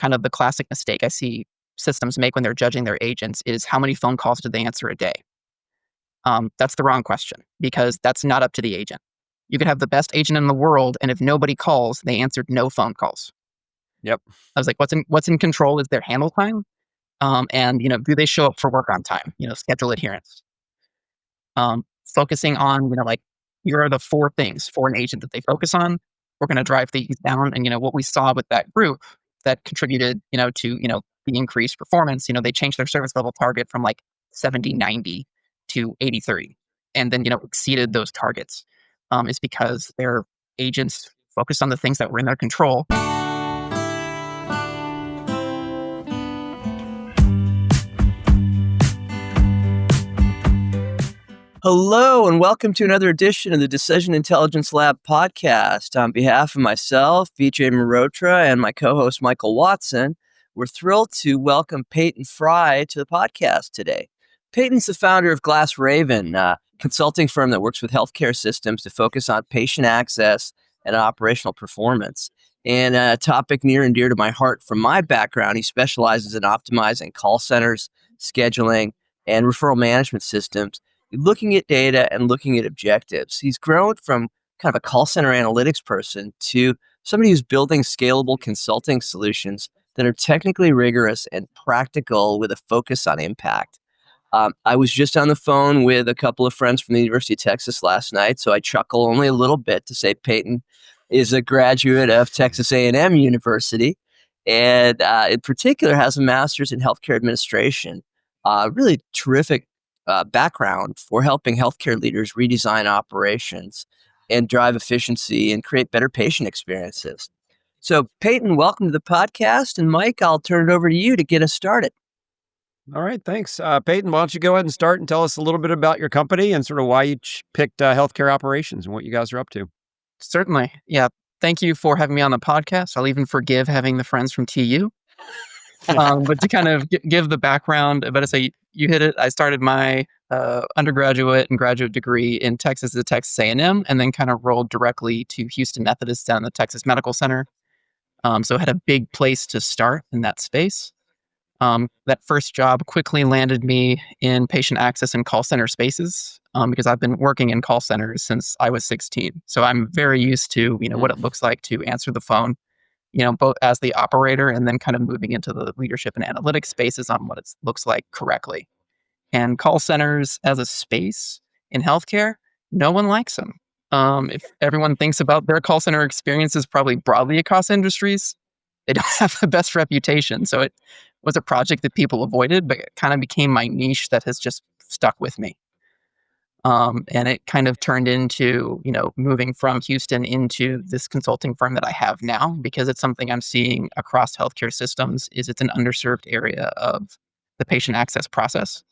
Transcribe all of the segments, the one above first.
kind of the classic mistake I see systems make when they're judging their agents is how many phone calls did they answer a day? That's the wrong question because that's not up to the agent. You could have the best agent in the world, and if nobody calls, they answered no phone calls. Yep. I was like, what's in control is their handle time, and do they show up for work on time? Schedule adherence. Focusing on like here are the four things for an agent that they focus on. We're going to drive these down, and what we saw with that group that contributed to the increased performance. They changed their service level target from like 70/90 to 80/30, and then exceeded those targets. Is because their agents focused on the things that were in their control. Hello, and welcome to another edition of the Decision Intelligence Lab podcast. On behalf of myself, Vijay Mehrotra, and my co-host Michael Watson, we're thrilled to welcome Peyton Fry to the podcast today. Peyton's the founder of Glass Raven, a consulting firm that works with healthcare systems to focus on patient access and operational performance. And a topic near and dear to my heart from my background, he specializes in optimizing call centers, scheduling, and referral management systems, looking at data and looking at objectives. He's grown from kind of a call center analytics person to somebody who's building scalable consulting solutions that are technically rigorous and practical with a focus on impact. I was just on the phone with a couple of friends from the University of Texas last night, so I chuckle only a little bit to say Peyton is a graduate of Texas A&M University, and in particular has a master's in healthcare administration. Really terrific background for helping healthcare leaders redesign operations and drive efficiency and create better patient experiences. So, Peyton, welcome to the podcast. And Mike, I'll turn it over to you to get us started. All right. Thanks. Peyton, why don't you go ahead and start and tell us a little bit about your company and sort of why you picked healthcare operations and what you guys are up to. Certainly. Yeah. Thank you for having me on the podcast. I'll even forgive having the friends from TU. But to kind of give the background, but to say you hit it, I started my undergraduate and graduate degree in Texas at Texas A&M, and then kind of rolled directly to Houston Methodist down the Texas Medical Center. So I had a big place to start in that space. That first job quickly landed me in patient access and call center spaces because I've been working in call centers since I was 16. So I'm very used to what it looks like to answer the phone, both as the operator and then kind of moving into the leadership and analytics spaces on what it looks like correctly. And call centers as a space in healthcare, no one likes them. If everyone thinks about their call center experiences, probably broadly across industries, they don't have the best reputation. So it was a project that people avoided, but it kind of became my niche that has just stuck with me. And it kind of turned into, moving from Houston into this consulting firm that I have now, because it's something I'm seeing across healthcare systems is it's an underserved area of the patient access process.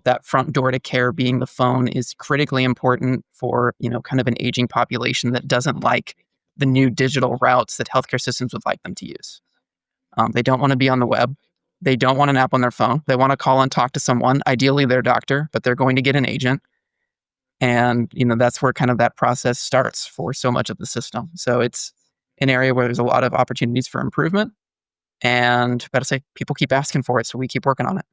That front door to care being the phone is critically important for, kind of an aging population that doesn't like the new digital routes that healthcare systems would like them to use. They don't want to be on the web. They don't want an app on their phone. They want to call and talk to someone, ideally their doctor, but they're going to get an agent. And, that's where kind of that process starts for so much of the system. So it's an area where there's a lot of opportunities for improvement. And better say, people keep asking for it, so we keep working on it.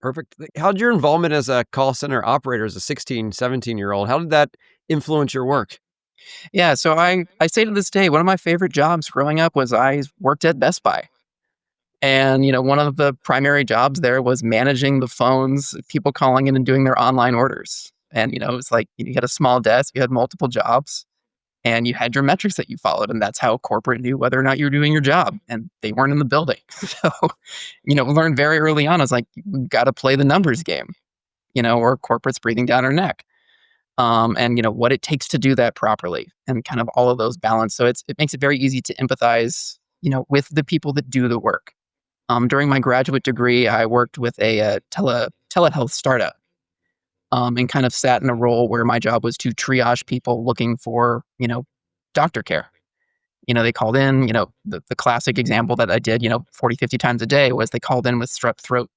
Perfect. How'd your involvement as a call center operator as a 16, 17-year-old, how did that influence your work? Yeah, so I say to this day, one of my favorite jobs growing up was I worked at Best Buy. And, one of the primary jobs there was managing the phones, people calling in and doing their online orders. And, it was like you had a small desk, you had multiple jobs, and you had your metrics that you followed. And that's how corporate knew whether or not you were doing your job. And they weren't in the building. So, learned very early on, I was like, you've got to play the numbers game, or corporate's breathing down our neck. And, what it takes to do that properly and kind of all of those balance. So it makes it very easy to empathize, with the people that do the work. During my graduate degree, I worked with a telehealth startup and kind of sat in a role where my job was to triage people looking for, doctor care. They called in, the classic example that I did, 40, 50 times a day was they called in with strep throat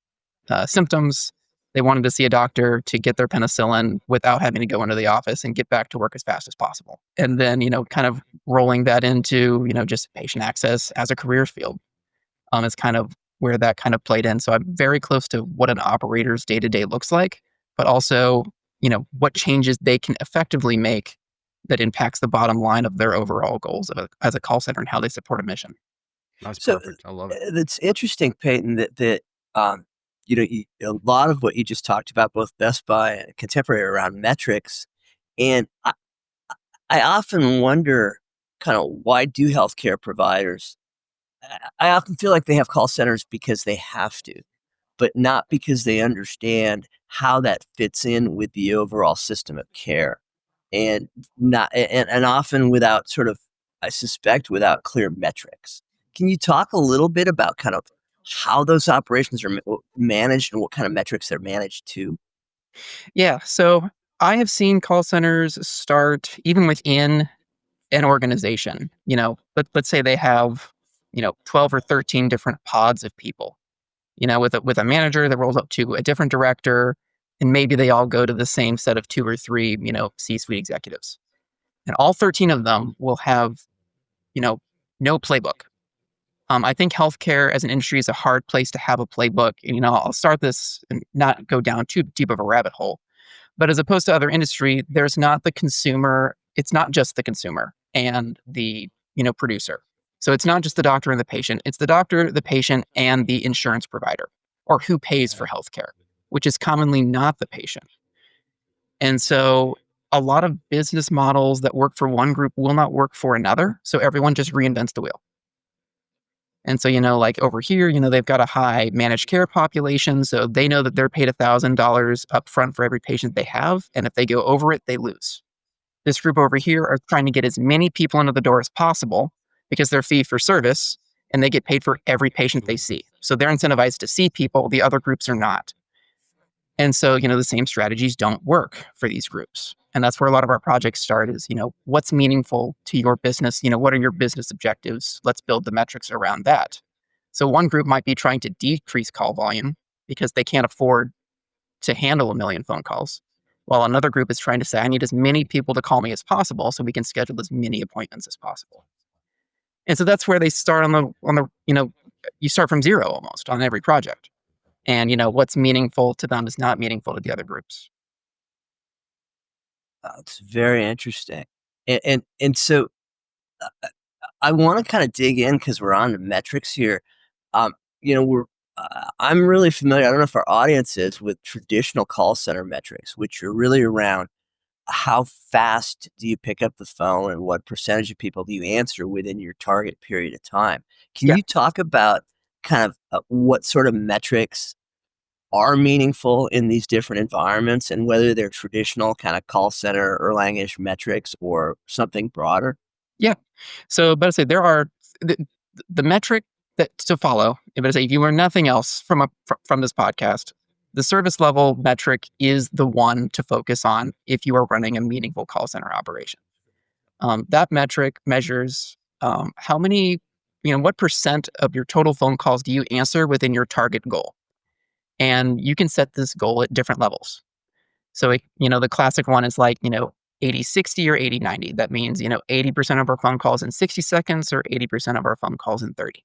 symptoms. They wanted to see a doctor to get their penicillin without having to go into the office and get back to work as fast as possible. And then, kind of rolling that into, just patient access as a career field. is kind of where that kind of played in. So I'm very close to what an operator's day-to-day looks like, but also, what changes they can effectively make that impacts the bottom line of their overall goals as a call center and how they support a mission. That's So perfect. I love it. that's interesting, Peyton. That a lot of what you just talked about, both Best Buy and contemporary around metrics, and I often wonder, kind of, why do healthcare providers? I often feel like they have call centers because they have to, but not because they understand how that fits in with the overall system of care, and not and often without sort of, I suspect, without clear metrics. Can you talk a little bit about kind of how those operations are managed and what kind of metrics they're managed to? Yeah. So I have seen call centers start even within an organization. Let's say they have, 12 or 13 different pods of people, with a manager that rolls up to a different director, and maybe they all go to the same set of two or three, C-suite executives. And all 13 of them will have, you know, no playbook. I think healthcare as an industry is a hard place to have a playbook. And, I'll start this and not go down too deep of a rabbit hole. But as opposed to other industry, there's not the consumer. It's not just the consumer and the, producer. So it's not just the doctor and the patient. It's the doctor, the patient, and the insurance provider, or who pays for healthcare, which is commonly not the patient. And so a lot of business models that work for one group will not work for another. So everyone just reinvents the wheel. And so, like over here, they've got a high managed care population. So they know that they're paid $1,000 up front for every patient they have. And if they go over it, they lose. This group over here are trying to get as many people into the door as possible because they're fee for service and they get paid for every patient they see. So they're incentivized to see people, the other groups are not. And so, the same strategies don't work for these groups. And that's where a lot of our projects start is, what's meaningful to your business? What are your business objectives? Let's build the metrics around that. So one group might be trying to decrease call volume because they can't afford to handle 1 million phone calls, while another group is trying to say, I need as many people to call me as possible so we can schedule as many appointments as possible. And so that's where they start you start from zero almost on every project. And, what's meaningful to them is not meaningful to the other groups. It's very interesting, and so I want to kind of dig in because we're on the metrics here. We're I'm really familiar. I don't know if our audience is with traditional call center metrics, which are really around how fast do you pick up the phone and what percentage of people do you answer within your target period of time. Can Yeah. you talk about kind of what sort of metrics are meaningful in these different environments and whether they're traditional kind of call center Erlangish metrics or something broader? Yeah. So, but I say there are the, the metric that to follow. But I say if you learn nothing else from this podcast, the service level metric is the one to focus on if you are running a meaningful call center operation. That metric measures how many, what percent of your total phone calls do you answer within your target goal, and you can set this goal at different levels. So, the classic one is like, 80-60 or 80-90. That means, 80% of our phone calls in 60 seconds or 80% of our phone calls in 30.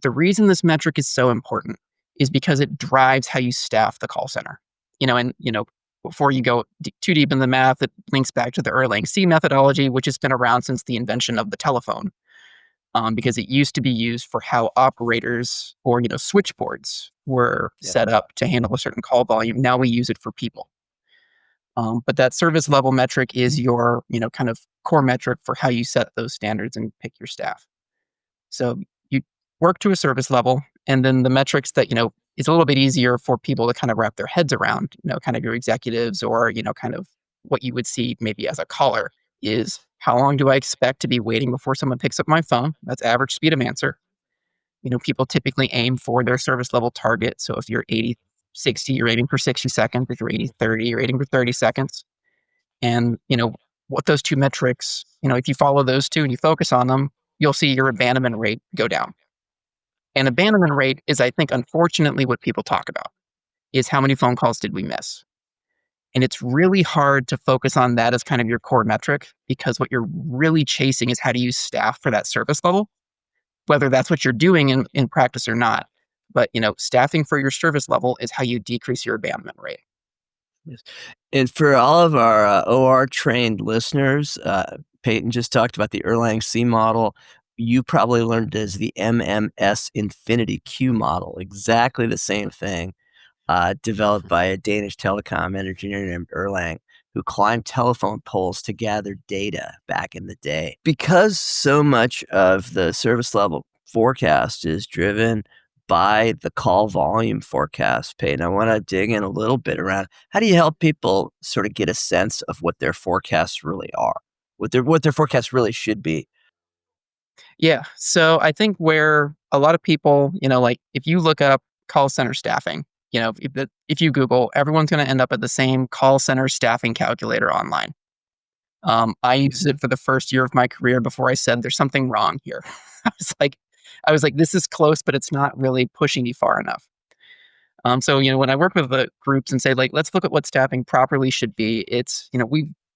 The reason this metric is so important is because it drives how you staff the call center. Before you go too deep in the math, it links back to the Erlang C methodology, which has been around since the invention of the telephone, because it used to be used for how operators or, switchboards were set up to handle a certain call volume. Now we use it for people. But that service level metric is your, kind of core metric for how you set those standards and pick your staff. So you work to a service level, and then the metrics that, it's a little bit easier for people to kind of wrap their heads around, kind of your executives or, kind of what you would see maybe as a caller is how long do I expect to be waiting before someone picks up my phone? That's average speed of answer. People typically aim for their service level target. So if you're 80-60, you're aiming for 60 seconds. If you're 80-30, you're aiming for 30 seconds. And, what those two metrics, if you follow those two and you focus on them, you'll see your abandonment rate go down. And abandonment rate is, I think, unfortunately, what people talk about is how many phone calls did we miss? And it's really hard to focus on that as kind of your core metric because what you're really chasing is how do you staff for that service level. whether that's what you're doing in practice or not. But, staffing for your service level is how you decrease your abandonment rate. Yes. And for all of our OR trained listeners, Peyton just talked about the Erlang C model. You probably learned it as the MMS Infinity Q model, exactly the same thing, developed by a Danish telecom engineer named Erlang, who climbed telephone poles to gather data back in the day. Because so much of the service level forecast is driven by the call volume forecast, Peyton, I want to dig in a little bit around how do you help people sort of get a sense of what their forecasts really are, what their forecasts really should be? Yeah. So I think where a lot of people, like if you look up call center staffing, if you Google, everyone's going to end up at the same call center staffing calculator online. I used it for the first year of my career before I said there's something wrong here. I was like, this is close, but it's not really pushing me far enough. So when I work with the groups and say like, let's look at what staffing properly should be, it's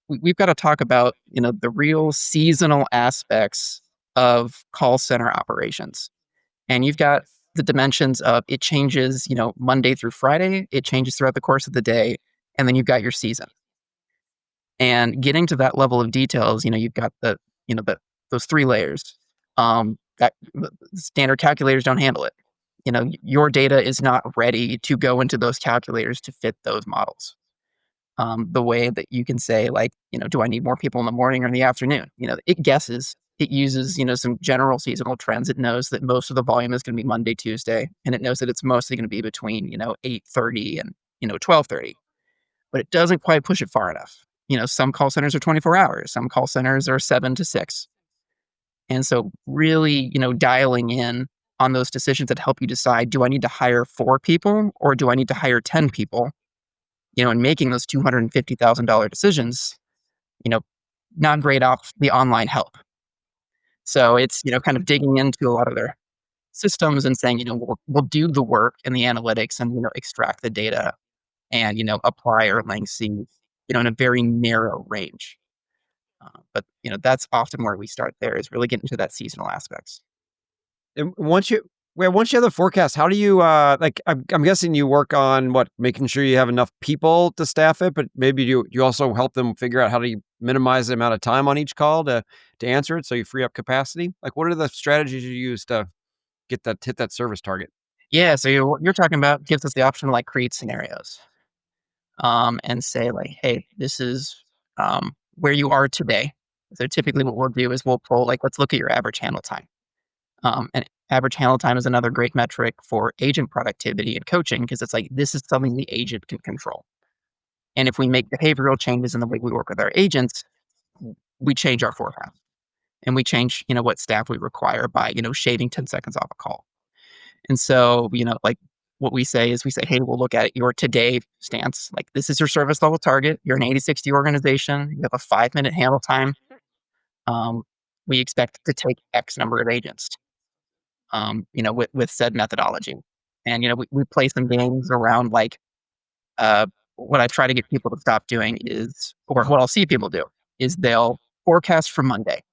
we've got to talk about the real seasonal aspects of call center operations, and you've got the dimensions of it changes Monday through Friday, it changes throughout the course of the day, and then you've got your season. And getting to that level of details, you've got those three layers. That standard calculators don't handle it. Your data is not ready to go into those calculators to fit those models. The way that you can say, like, do I need more people in the morning or in the afternoon? It guesses. It uses, some general seasonal trends. It knows that most of the volume is going to be Monday, Tuesday, and it knows that it's mostly going to be between, 8:30 and 12:30. But it doesn't quite push it far enough. Some call centers are 24 hours. Some call centers are 7 to 6. And so really, dialing in on those decisions that help you decide, do I need to hire 4 people or do I need to hire 10 people? And making those $250,000 decisions, you know, not great off the online help. So it's, kind of digging into a lot of their systems and saying, we'll do the work and the analytics and, extract the data and, apply Erlang C, in a very narrow range. But, that's often where we start there is really getting to that seasonal aspects. And once you have the forecast, how do you, I'm guessing you work on making sure you have enough people to staff it, but maybe you also help them figure out how to minimize the amount of time on each call to answer it so you free up capacity? Like, what are the strategies you use to hit that service target? Yeah, so what you're talking about gives us the option to like create scenarios, and say like, hey, this is where you are today. So typically, what we'll do is we'll pull like, let's look at your average handle time. And average handle time is another great metric for agent productivity and coaching because it's like this is something the agent can control. And if we make behavioral changes in the way we work with our agents, we change our forecast and we change, what staff we require by, shaving 10 seconds off a call. And so, like what we say is we say, hey, we'll look at your today stance. Like this is your service level target. You're an 80/60 organization. You have a 5-minute handle time. We expect to take X number of agents, with said methodology. And, we play some games around like, what I try to get people to stop doing is, or what I'll see people do is they'll forecast for Monday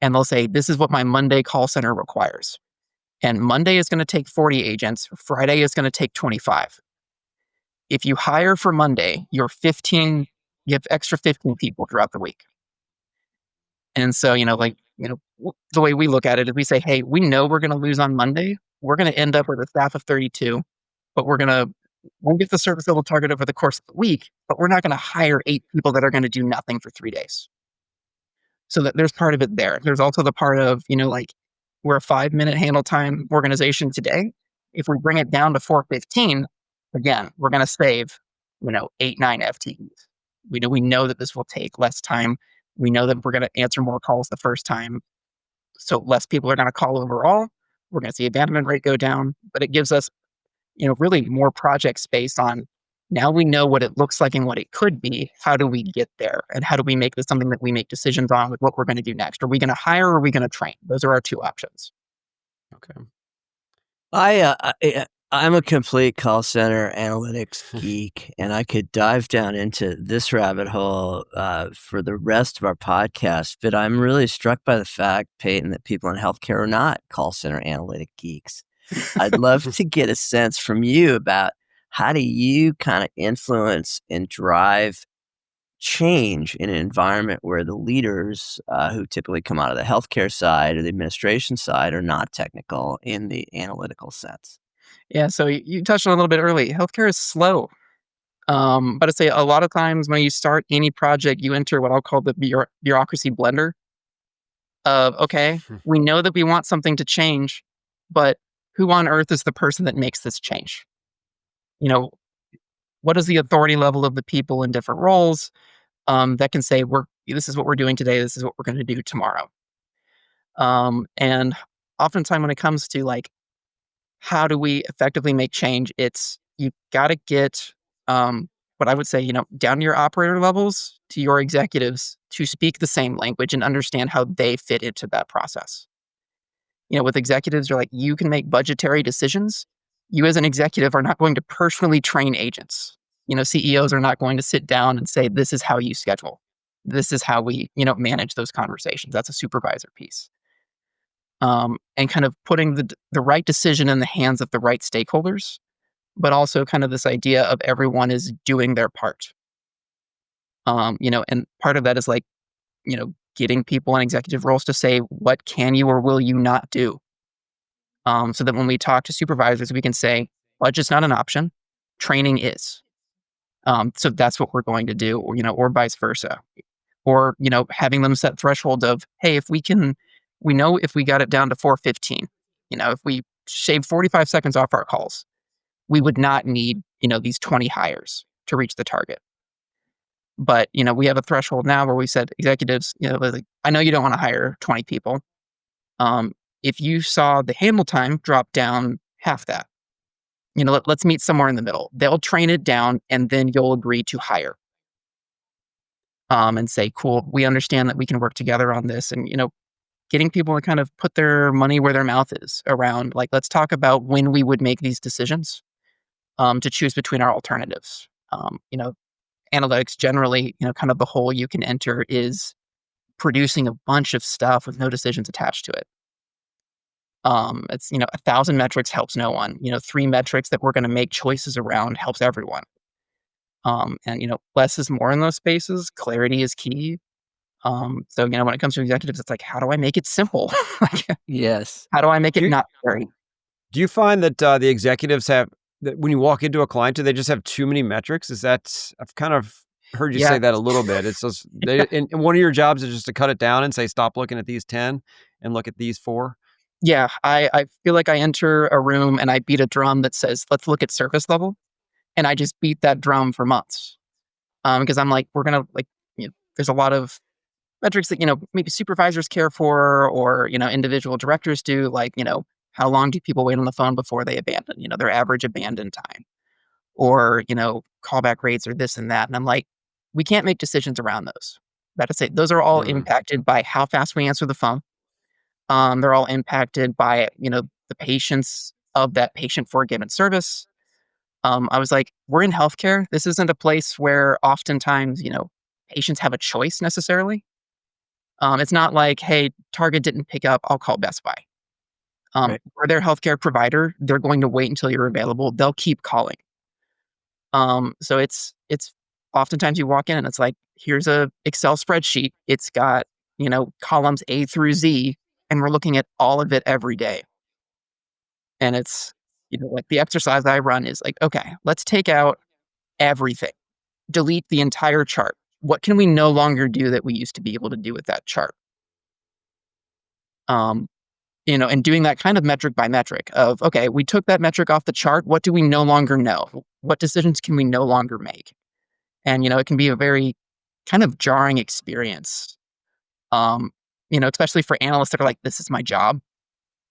and they'll say, this is what my Monday call center requires. And Monday is going to take 40 agents. Friday is going to take 25. If you hire for Monday, you have extra 15 people throughout the week. And so, the way we look at it is we say, hey, we know we're going to lose on Monday. We're going to end up with a staff of 32, but we'll get the service level target over the course of the week, but we're not going to hire 8 people that are going to do nothing for 3 days. So that there's part of it there. There's also the part of, like we're a 5-minute handle time organization today. If we bring it down to 4:15, again, we're going to save, 8, 9 FTEs. We know that this will take less time. We know that we're going to answer more calls the first time. So less people are going to call overall. We're going to see abandonment rate go down, but it gives us, really more project space on now we know what it looks like and what it could be. How do we get there? And how do we make this something that we make decisions on with what we're going to do next? Are we going to hire or are we going to train? Those are our 2 options. Okay. I'm a complete call center analytics geek, and I could dive down into this rabbit hole for the rest of our podcast. But I'm really struck by the fact, Peyton, that people in healthcare are not call center analytic geeks. I'd love to get a sense from you about how do you kind of influence and drive change in an environment where the leaders who typically come out of the healthcare side or the administration side are not technical in the analytical sense. Yeah, so you touched on it a little bit early. Healthcare is slow. But I'd say a lot of times when you start any project, you enter what I'll call the bureaucracy blender of, okay, we know that we want something to change, but who on earth is the person that makes this change? You know, what is the authority level of the people in different roles that can say, this is what we're doing today, this is what we're going to do tomorrow. And oftentimes when it comes to like, how do we effectively make change? It's you got to get what I would say, down to your operator levels, to your executives, to speak the same language and understand how they fit into that process. With executives, you're like, you can make budgetary decisions. You as an executive are not going to personally train agents. CEOs are not going to sit down and say, this is how you schedule. This is how we, manage those conversations. That's a supervisor piece. And kind of putting the right decision in the hands of the right stakeholders, but also kind of this idea of everyone is doing their part. And part of that is like, getting people in executive roles to say, what can you or will you not do? So that when we talk to supervisors, we can say, budget's not an option, training is. So that's what we're going to do, or vice versa. Or, having them set thresholds of, hey, we know if we got it down to 4:15, if we shave 45 seconds off our calls, we would not need, these 20 hires to reach the target. But, we have a threshold now where we said, executives, like, I know you don't want to hire 20 people. If you saw the handle time drop down half that, let's meet somewhere in the middle. They'll train it down and then you'll agree to hire. And say, cool, we understand that we can work together on this. And, getting people to kind of put their money where their mouth is around, like, let's talk about when we would make these decisions to choose between our alternatives. Analytics generally, kind of the hole you can enter is producing a bunch of stuff with no decisions attached to it. It's, 1,000 metrics helps no one. 3 metrics that we're going to make choices around helps everyone. And, less is more in those spaces. Clarity is key. So, when it comes to executives, it's like, how do I make it simple? Like, Yes. how do I make Do it you, not scary? do you find that the executives have that when you walk into a client, do they just have too many metrics? I've kind of heard you Yeah. say that a little bit. It's just and one of your jobs is just to cut it down and say, stop looking at these 10 and look at these 4. Yeah. I feel like I enter a room and I beat a drum that says, let's look at service level. And I just beat that drum for months. Because I'm like, we're going to, like, there's a lot of metrics that, maybe supervisors care for, or, individual directors do, like, how long do people wait on the phone before they abandon, their average abandon time, or, callback rates or this and that. And I'm like, we can't make decisions around those. That is, say those are all Mm, impacted by how fast we answer the phone. They're all impacted by, the patience of that patient for a given service. I was like, we're in healthcare. This isn't a place where oftentimes, patients have a choice necessarily. It's not like, hey, Target didn't pick up, I'll call Best Buy. Right. We're their healthcare provider. They're going to wait until you're available. They'll keep calling. So it's oftentimes you walk in and it's like, here's a Excel spreadsheet. It's got, columns A through Z, and we're looking at all of it every day. And it's, like the exercise I run is like, okay, let's take out everything, delete the entire chart. What can we no longer do that we used to be able to do with that chart? Um, and doing that kind of metric by metric of, okay, we took that metric off the chart. What do we no longer know? What decisions can we no longer make? And, it can be a very kind of jarring experience, especially for analysts that are like, this is my job.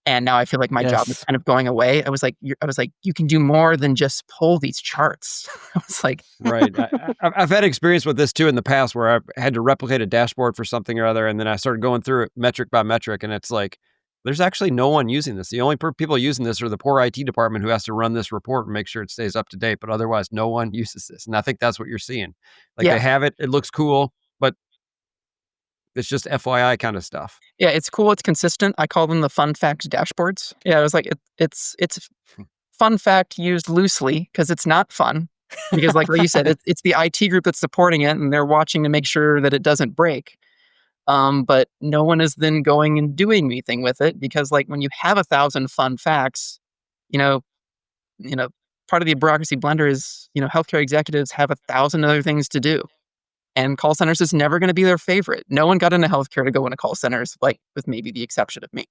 And now I feel like my job is Yes. kind of going away. I was like, you can do more than just pull these charts. I was like, right. I've had experience with this too in the past where I've had to replicate a dashboard for something or other. And then I started going through it metric by metric. And it's like there's actually no one using this. The only people using this are the poor IT department who has to run this report and make sure it stays up to date. But otherwise, no one uses this. And I think that's what you're seeing. Like Yeah. they have it. It looks cool, but it's just FYI kind of stuff. Yeah, it's cool, it's consistent. I call them the fun fact dashboards. Yeah, it was like it's fun fact used loosely because it's not fun. Because like you said, it's the IT group that's supporting it and they're watching to make sure that it doesn't break. But no one is then going and doing anything with it because like when you have 1,000 fun facts, you know, you know, part of the bureaucracy blender is, healthcare executives have 1,000 other things to do. And call centers is never going to be their favorite. No one got into healthcare to go into call centers, like with maybe the exception of me.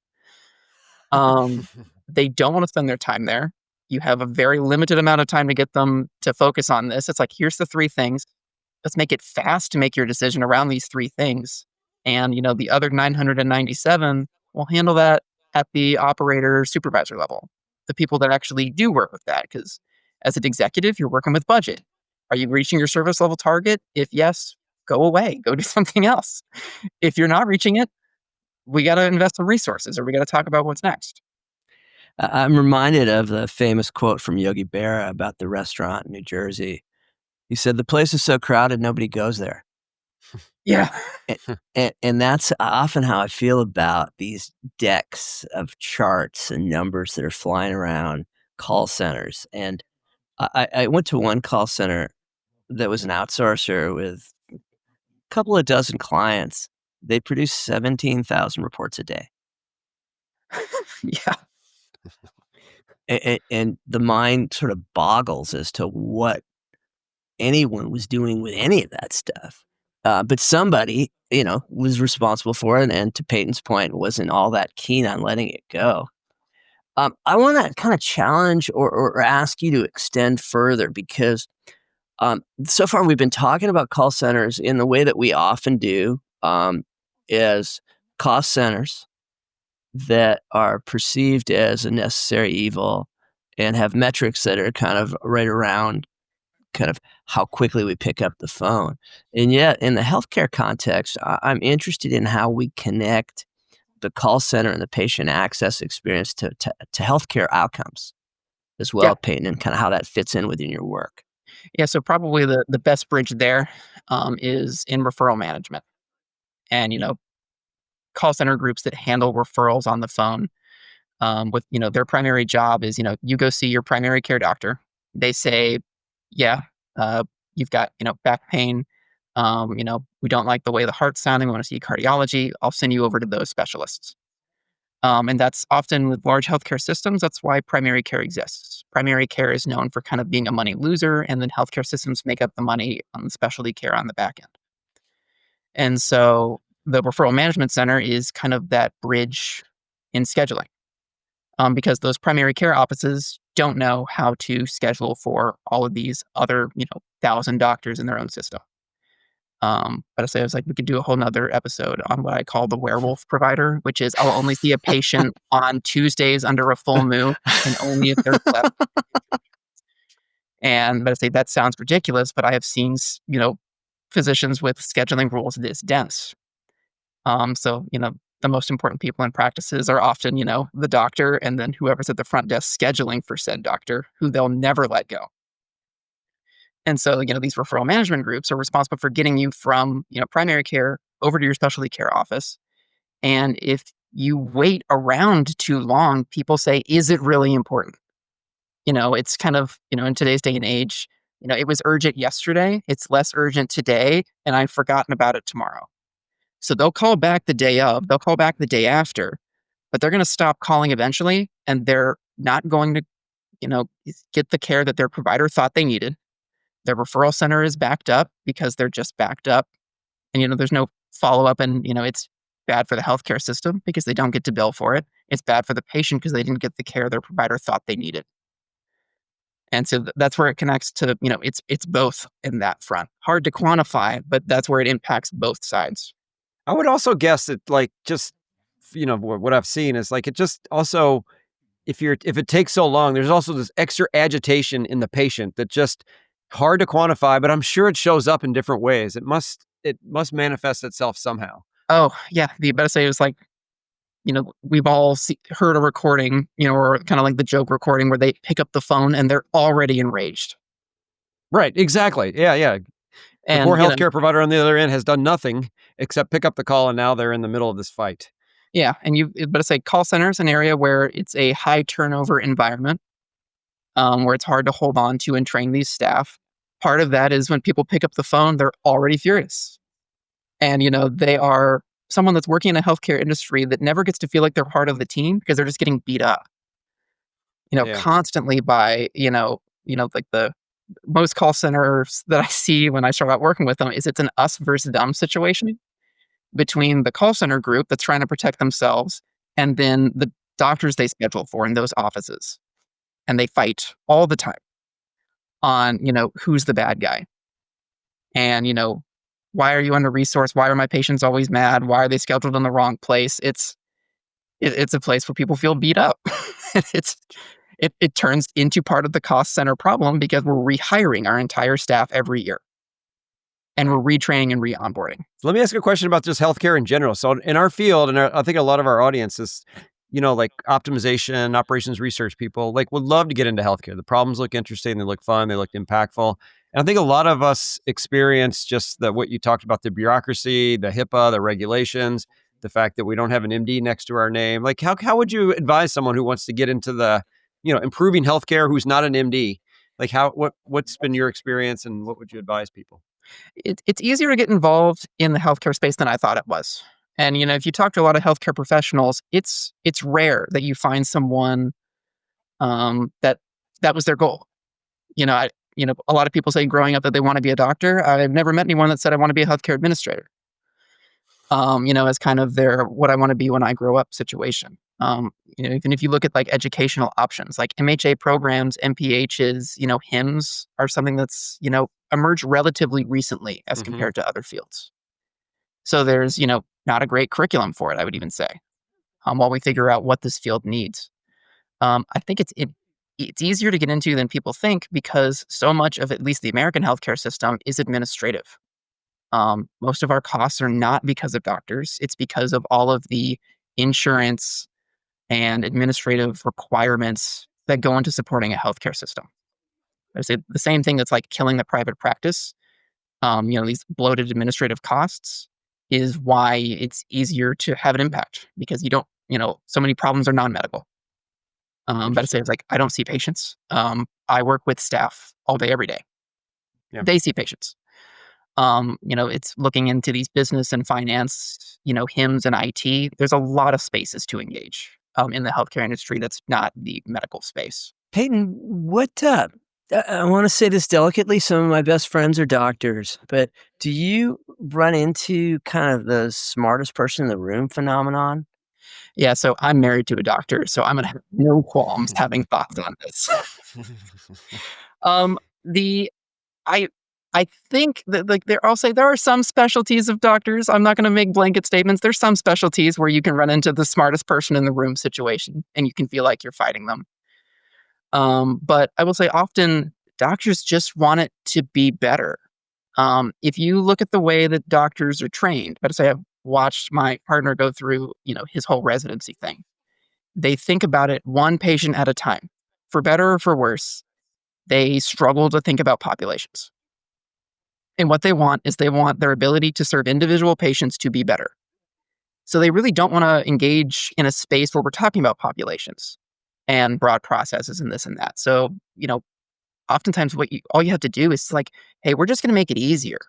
They don't want to spend their time there. You have a very limited amount of time to get them to focus on this. It's like, here's the 3 things. Let's make it fast to make your decision around these 3 things. And, the other 997 will handle that at the operator supervisor level. The people that actually do work with that. Because as an executive, you're working with budget. Are you reaching your service level target? If yes, go away, go do something else. If you're not reaching it, we got to invest some resources or we got to talk about what's next. I'm reminded of the famous quote from Yogi Berra about the restaurant in New Jersey. He said, "The place is so crowded, nobody goes there." Yeah. And that's often how I feel about these decks of charts and numbers that are flying around call centers. And I went to one call center that was an outsourcer with a couple of dozen clients. They produce 17,000 reports a day. Yeah. And the mind sort of boggles as to what anyone was doing with any of that stuff. But somebody, was responsible for it. And to Peyton's point, wasn't all that keen on letting it go. I want to kind of challenge or ask you to extend further because so far we've been talking about call centers in the way that we often do as cost centers that are perceived as a necessary evil and have metrics that are kind of right around kind of how quickly we pick up the phone. And yet in the healthcare context, I'm interested in how we connect the call center and the patient access experience to healthcare outcomes as well, Yeah. Peyton, and kind of how that fits in within your work. Yeah. So probably the best bridge there is in referral management. And, call center groups that handle referrals on the phone with, their primary job is, you go see your primary care doctor. They say, yeah, you've got, back pain. We don't like the way the heart's sounding. We want to see cardiology. I'll send you over to those specialists. And that's often with large healthcare systems. That's why primary care exists. Primary care is known for kind of being a money loser, and then healthcare systems make up the money on specialty care on the back end. And so the referral management center is kind of that bridge in scheduling because those primary care offices don't know how to schedule for all of these other, 1,000 doctors in their own system. But I was like, we could do a whole nother episode on what I call the werewolf provider, which is I'll only see a patient on Tuesdays under a full moon and only if they're left. But I say that sounds ridiculous, but I have seen, physicians with scheduling rules this dense. So, the most important people in practices are often, the doctor and then whoever's at the front desk scheduling for said doctor who they'll never let go. And so, these referral management groups are responsible for getting you from, primary care over to your specialty care office. And if you wait around too long, people say, is it really important? It's kind of, in today's day and age, it was urgent yesterday. It's less urgent today. And I've forgotten about it tomorrow. So they'll call back the day of, they'll call back the day after, but they're going to stop calling eventually. And they're not going to, get the care that their provider thought they needed. Their referral center is backed up because they're just backed up. And, there's no follow up. And, it's bad for the healthcare system because they don't get to bill for it. It's bad for the patient because they didn't get the care their provider thought they needed. And so that's where it connects to, it's both in that front. Hard to quantify, but that's where it impacts both sides. I would also guess that just, what I've seen is it just also, if it takes so long, there's also this extra agitation in the patient that just hard to quantify, but I'm sure it shows up in different ways. It must manifest itself somehow. Oh yeah. The better say it was we've all heard a recording, or kind of like the joke recording where they pick up the phone and they're already enraged. Right. Exactly. Yeah. The And, poor healthcare provider on the other end has done nothing except pick up the call, and now they're in the middle of this fight. yeah. But it's like call center is an area where it's a high turnover environment, where it's hard to hold on to and train these staff. Part of that is when people pick up the phone, they're already furious. And, they are someone that's working in a healthcare industry that never gets to feel like they're part of the team because they're just getting beat up, Yeah. constantly by, like the most call centers that I see when I start out working with them is it's an us versus them situation between the call center group that's trying to protect themselves and then the doctors they schedule for in those offices. And they fight all the time on, who's the bad guy. And, why are you under resourced? Why are my patients always mad? Why are they scheduled in the wrong place? It's a place where people feel beat up. It turns into part of the cost center problem because we're rehiring our entire staff every year. And we're retraining and re-onboarding. So let me ask you a question about just healthcare in general. So in our field, and I think a lot of our audience is, like optimization, operations research people, like would love to get into healthcare. The problems look interesting, they look fun, they look impactful. And I think a lot of us experience just what you talked about, the bureaucracy, the HIPAA, the regulations, the fact that we don't have an MD next to our name. Like how would you advise someone who wants to get into the, improving healthcare who's not an MD? Like what's been your experience and what would you advise people? It's easier to get involved in the healthcare space than I thought it was. And if you talk to a lot of healthcare professionals, it's rare that you find someone that was their goal. A lot of people say growing up that they want to be a doctor. I've never met anyone that said I want to be a healthcare administrator. As kind of their what I want to be when I grow up situation. Even if you look at like educational options, like MHA programs, MPHs, HIMSS are something that's, emerged relatively recently as compared to other fields. So there's, not a great curriculum for it, I would even say, while we figure out what this field needs. I think it's easier to get into than people think because so much of at least the American healthcare system is administrative. Most of our costs are not because of doctors. It's because of all of the insurance and administrative requirements that go into supporting a healthcare system. I say the same thing that's like killing the private practice. These bloated administrative costs is why it's easier to have an impact because you don't, so many problems are non-medical. But I say it's like, I don't see patients. I work with staff all day, every day. Yeah. They see patients. It's looking into these business and finance, HIMSS and IT. There's a lot of spaces to engage in the healthcare industry that's not the medical space. Peyton, I want to say this delicately. Some of my best friends are doctors, but do you run into kind of the smartest person in the room phenomenon? Yeah, so I'm married to a doctor, so I'm gonna have no qualms having thoughts on this. The I think that like I'll say there are some specialties of doctors. I'm not going to make blanket statements. There's some specialties where you can run into the smartest person in the room situation, and you can feel like you're fighting them. But I will say often doctors just want it to be better. If you look at the way that doctors are trained, but say I've watched my partner go through, his whole residency thing. They think about it one patient at a time. For better or for worse, they struggle to think about populations. And what they want is they want their ability to serve individual patients to be better. So they really don't want to engage in a space where we're talking about populations and broad processes and this and that. So, oftentimes all you have to do is like, hey, we're just going to make it easier.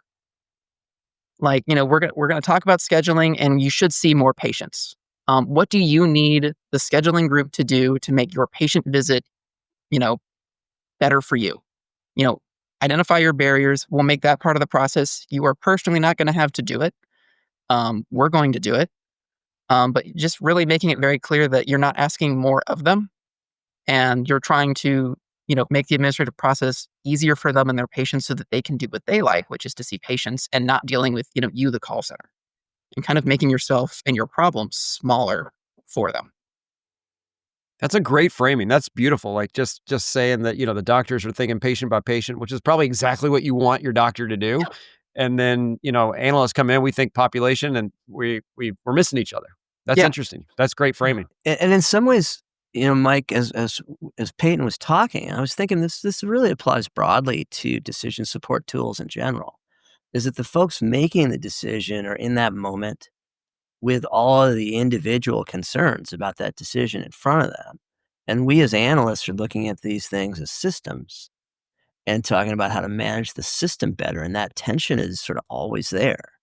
Like, we're going to talk about scheduling and you should see more patients. What do you need the scheduling group to do to make your patient visit, better for you? Identify your barriers. We'll make that part of the process. You are personally not going to have to do it. We're going to do it. But just really making it very clear that you're not asking more of them and you're trying to, make the administrative process easier for them and their patients so that they can do what they like, which is to see patients and not dealing with, you, the call center, and kind of making yourself and your problems smaller for them. That's a great framing. That's beautiful. Like just saying that, the doctors are thinking patient by patient, which is probably exactly what you want your doctor to do. And then, analysts come in, we think population and we're missing each other. That's interesting. That's great framing. And in some ways, Mike, as Peyton was talking, I was thinking this really applies broadly to decision support tools in general. Is that the folks making the decision are in that moment with all of the individual concerns about that decision in front of them. And we as analysts are looking at these things as systems and talking about how to manage the system better. And that tension is sort of always there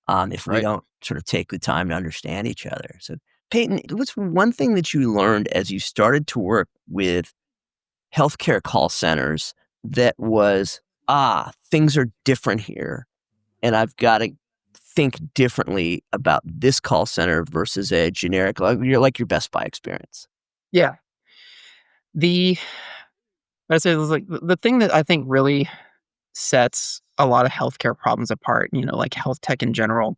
if we Right. don't sort of take the time to understand each other. So, Peyton, what's one thing that you learned as you started to work with healthcare call centers that was, things are different here, and I've got to think differently about this call center versus a generic, like your Best Buy experience? Yeah. The I say like the thing that I think really sets a lot of healthcare problems apart, like health tech in general,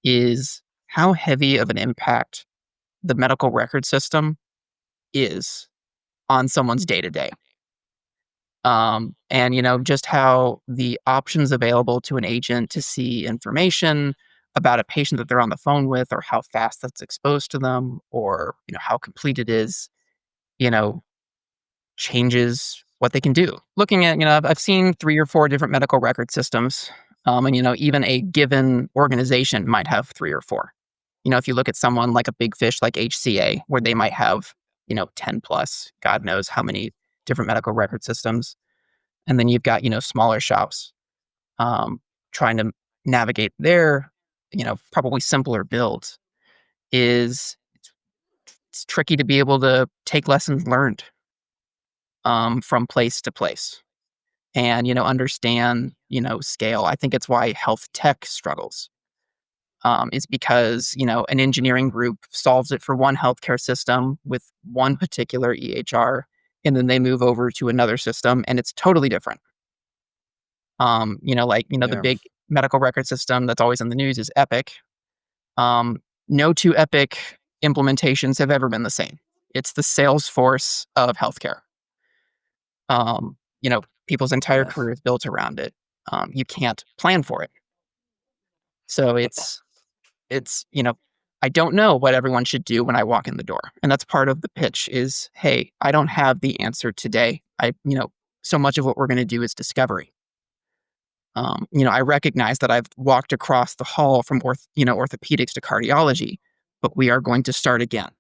is how heavy of an impact the medical record system is on someone's day to day. And just how the options available to an agent to see information about a patient that they're on the phone with, or how fast that's exposed to them, or how complete it is, you know, changes what they can do. Looking at, I've seen 3 or 4 different medical record systems, and even a given organization might have 3 or 4. If you look at someone like a big fish like HCA, where they might have 10 plus, God knows how many different medical record systems, and then you've got smaller shops trying to navigate their probably simpler builds. Is It's tricky to be able to take lessons learned from place to place, and understand scale. I think it's why health tech struggles, is because an engineering group solves it for one healthcare system with one particular EHR, and then they move over to another system and it's totally different. The Yeah. big medical record system that's always in the news is Epic. No two Epic implementations have ever been the same. It's the Salesforce of healthcare. People's entire Yes. career is built around it. You can't plan for it. So I don't know what everyone should do when I walk in the door. And that's part of the pitch is, hey, I don't have the answer today. So much of what we're going to do is discovery. I recognize that I've walked across the hall from orthopedics to cardiology, but we are going to start again.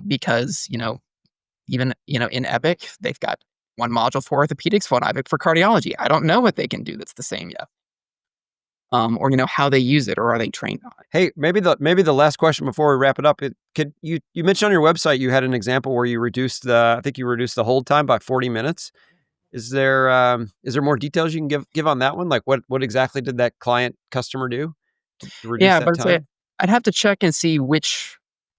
Because, even, in Epic, they've got one module for orthopedics, one Epic for cardiology. I don't know what they can do that's the same yet. Or how they use it, or are they trained on it? Hey, maybe the last question before we wrap it up. You mentioned on your website you had an example where you reduced the hold time by 40 minutes. Is there more details you can give on that one? Like what exactly did that customer do to reduce Yeah, that but time? I'd have to check and see which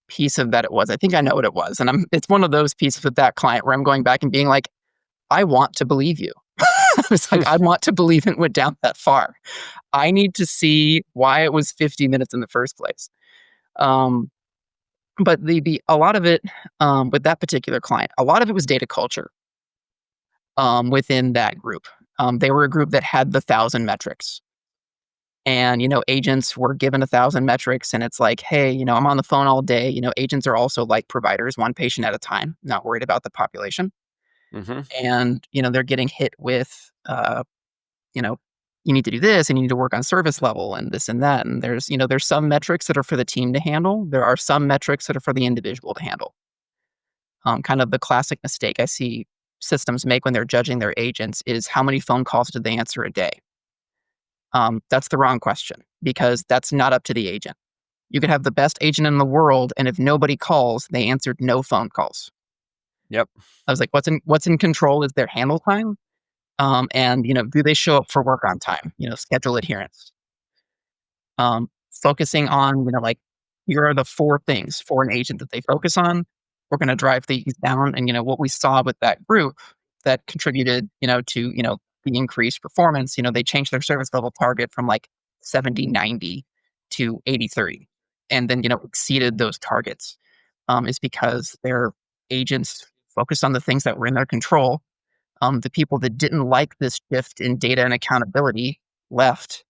piece of that it was. I think I know what it was, and it's one of those pieces with that client where I'm going back and being like, I want to believe you. It's like, I want to believe it went down that far. I need to see why it was 50 minutes in the first place. But a lot of it, with that particular client, a lot of it was data culture within that group. They were a group that had the 1,000 metrics. And, agents were given 1,000 metrics, and it's like, hey, I'm on the phone all day. Agents are also like providers, one patient at a time, not worried about the population. Mm-hmm. And, they're getting hit with, you know, you need to do this and you need to work on service level and this and that. And there's some metrics that are for the team to handle. There are some metrics that are for the individual to handle. Kind of the classic mistake I see systems make when they're judging their agents is how many phone calls did they answer a day? That's the wrong question, because that's not up to the agent. You could have the best agent in the world, and if nobody calls, they answered no phone calls. Yep. I was like, what's in control is their handle time. And do they show up for work on time? Schedule adherence. Focusing on, like, here are the 4 things for an agent that they focus on. We're going to drive these down. And, what we saw with that group that contributed, to, the increased performance, they changed their service level target from like 70/90 to 80/30, and then, exceeded those targets, is because their agents focused on the things that were in their control. The people that didn't like this shift in data and accountability left.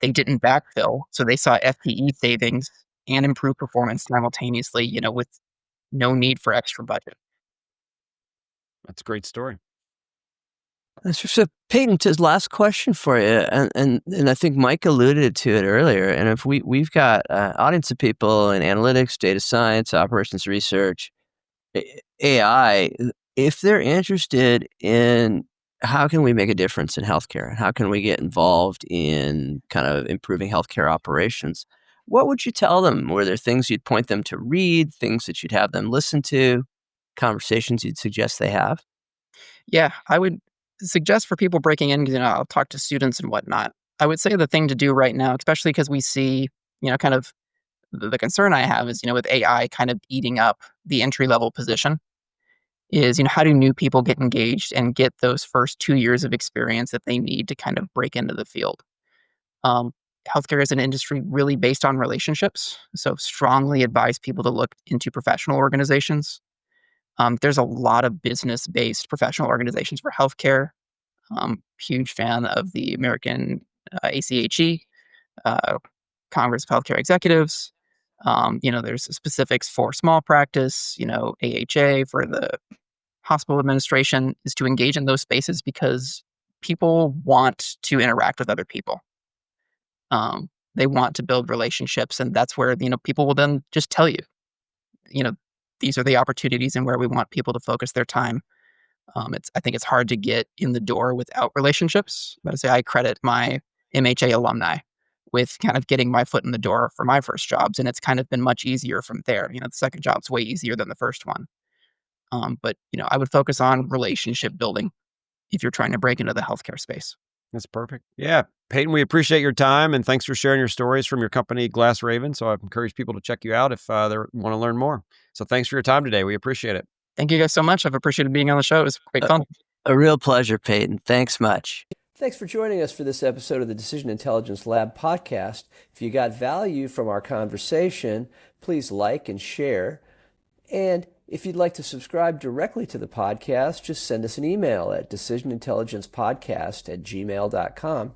They didn't backfill, so they saw FTE savings and improve performance simultaneously, with no need for extra budget. That's a great story. So, Peyton, his last question for you, and I think Mike alluded to it earlier. And if we've got an audience of people in analytics, data science, operations research, AI, if they're interested in how can we make a difference in healthcare, how can we get involved in kind of improving healthcare operations, what would you tell them? Were there things you'd point them to read, things that you'd have them listen to, conversations you'd suggest they have? Yeah, I would suggest for people breaking in, I'll talk to students and whatnot. I would say the thing to do right now, especially because we see, kind of the concern I have is, with AI kind of eating up the entry level position, is, how do new people get engaged and get those first 2 years of experience that they need to kind of break into the field? Um, Healthcare is an industry really based on relationships. So strongly advise people to look into professional organizations. There's a lot of business-based professional organizations for healthcare. Huge fan of the American ACHE, uh, Congress of Healthcare Executives. There's specifics for small practice. AHA for the hospital administration is to engage in those spaces because people want to interact with other people. They want to build relationships, and that's where people will then just tell you, you know, these are the opportunities and where we want people to focus their time. I think it's hard to get in the door without relationships. But I say I credit my MHA alumni with kind of getting my foot in the door for my first jobs, and it's kind of been much easier from there. The second job's way easier than the first one. But I would focus on relationship building if you're trying to break into the healthcare space. That's perfect. Yeah. Peyton, we appreciate your time and thanks for sharing your stories from your company, Glass Raven. So I encourage people to check you out if they want to learn more. So thanks for your time today. We appreciate it. Thank you guys so much. I've appreciated being on the show. It was great fun. A real pleasure, Peyton. Thanks much. Thanks for joining us for this episode of the Decision Intelligence Lab podcast. If you got value from our conversation, please like and share. And if you'd like to subscribe directly to the podcast, just send us an email at decisionintelligencepodcast@gmail.com.